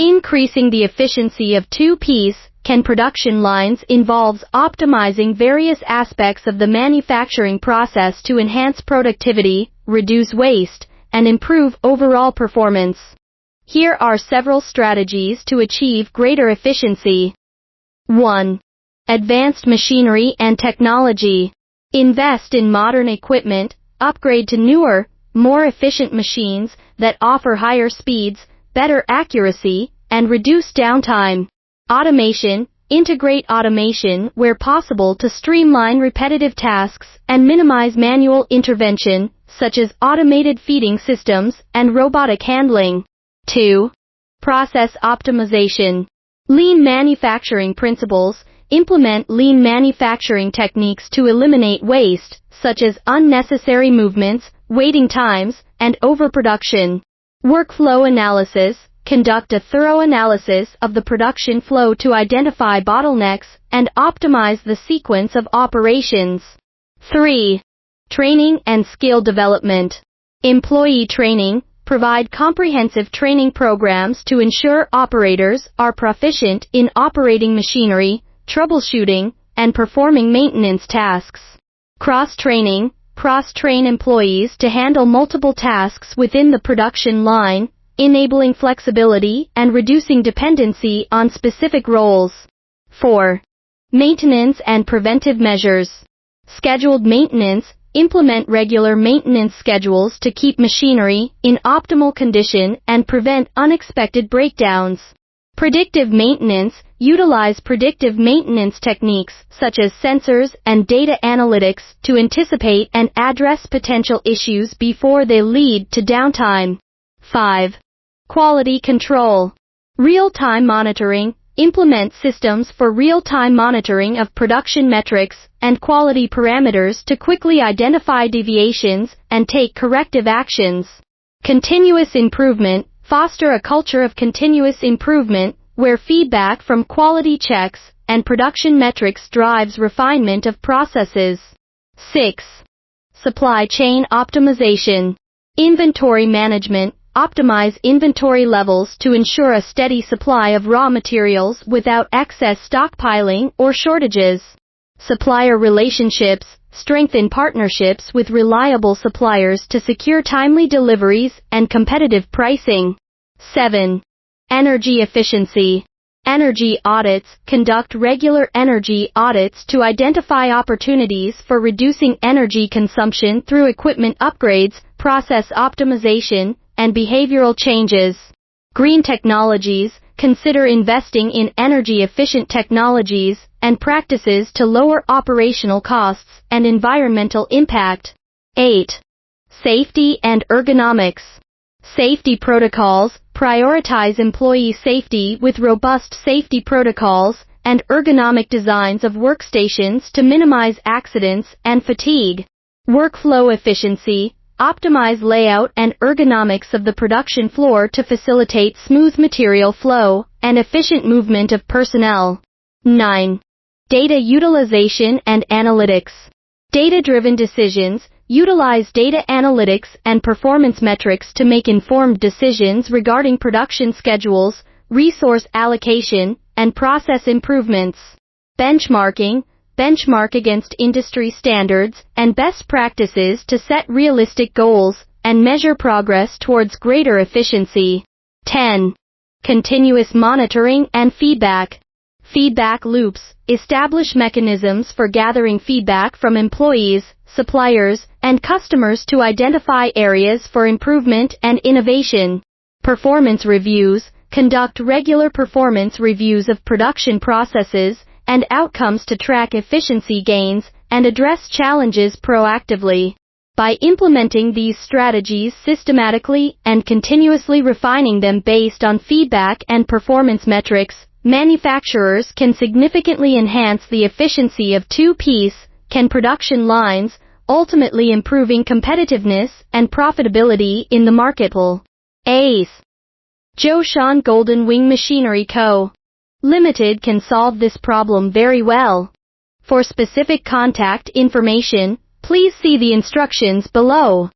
Increasing the efficiency of two-piece can production lines involves optimizing various aspects of the manufacturing process to enhance productivity, reduce waste, and improve overall performance. Here are several strategies to achieve greater efficiency. 1. Advanced machinery and technology. Invest in modern equipment, upgrade to newer, more efficient machines that offer higher speeds, better accuracy, and reduce downtime. Automation. Integrate automation where possible to streamline repetitive tasks and minimize manual intervention, such as automated feeding systems and robotic handling. 2. Process optimization. Lean manufacturing principles. Implement lean manufacturing techniques to eliminate waste, such as unnecessary movements, waiting times, and overproduction. Workflow analysis. Conduct a thorough analysis of the production flow to identify bottlenecks and optimize the sequence of operations. 3. Training and skill development. Employee training. Provide comprehensive training programs to ensure operators are proficient in operating machinery, troubleshooting, and performing maintenance tasks. Cross-training. Cross-train employees to handle multiple tasks within the production line, enabling flexibility and reducing dependency on specific roles. 4. Maintenance and preventive measures. Scheduled maintenance. Implement regular maintenance schedules to keep machinery in optimal condition and prevent unexpected breakdowns. Predictive maintenance. Utilize predictive maintenance techniques such as sensors and data analytics to anticipate and address potential issues before they lead to downtime. 5. Quality control. Real-time monitoring. Implement systems for real-time monitoring of production metrics and quality parameters to quickly identify deviations and take corrective actions. Continuous improvement. Foster a culture of continuous improvement where feedback from quality checks and production metrics drives refinement of processes. 6. Supply chain optimization. Inventory management. Optimize inventory levels to ensure a steady supply of raw materials without excess stockpiling or shortages. Supplier relationships. Strengthen partnerships with reliable suppliers to secure timely deliveries and competitive pricing. 7. Energy efficiency. Energy audits. Conduct regular energy audits to identify opportunities for reducing energy consumption through equipment upgrades, process optimization, and behavioral changes. Green technologies. Consider investing in energy-efficient technologies and practices to lower operational costs and environmental impact. 8. Safety and ergonomics. Safety protocols. Prioritize employee safety with robust safety protocols and ergonomic designs of workstations to minimize accidents and fatigue. Workflow efficiency. Optimize layout and ergonomics of the production floor to facilitate smooth material flow and efficient movement of personnel. 9. Data utilization and analytics. Data-driven decisions. Utilize data analytics and performance metrics to make informed decisions regarding production schedules, resource allocation, and process improvements. Benchmarking. Benchmark against industry standards and best practices to set realistic goals and measure progress towards greater efficiency. 10. Continuous monitoring and feedback. Feedback loops. Establish mechanisms for gathering feedback from employees, suppliers, and customers to identify areas for improvement and innovation. Performance reviews. Conduct regular performance reviews of production processes and outcomes to track efficiency gains and address challenges proactively. By implementing these strategies systematically and continuously refining them based on feedback and performance metrics, manufacturers can significantly enhance the efficiency of two-piece production lines, ultimately improving competitiveness and profitability in the market. ACE. Joshan Golden Wing Machinery Co. Limited can solve this problem very well. For specific contact information, please see the instructions below.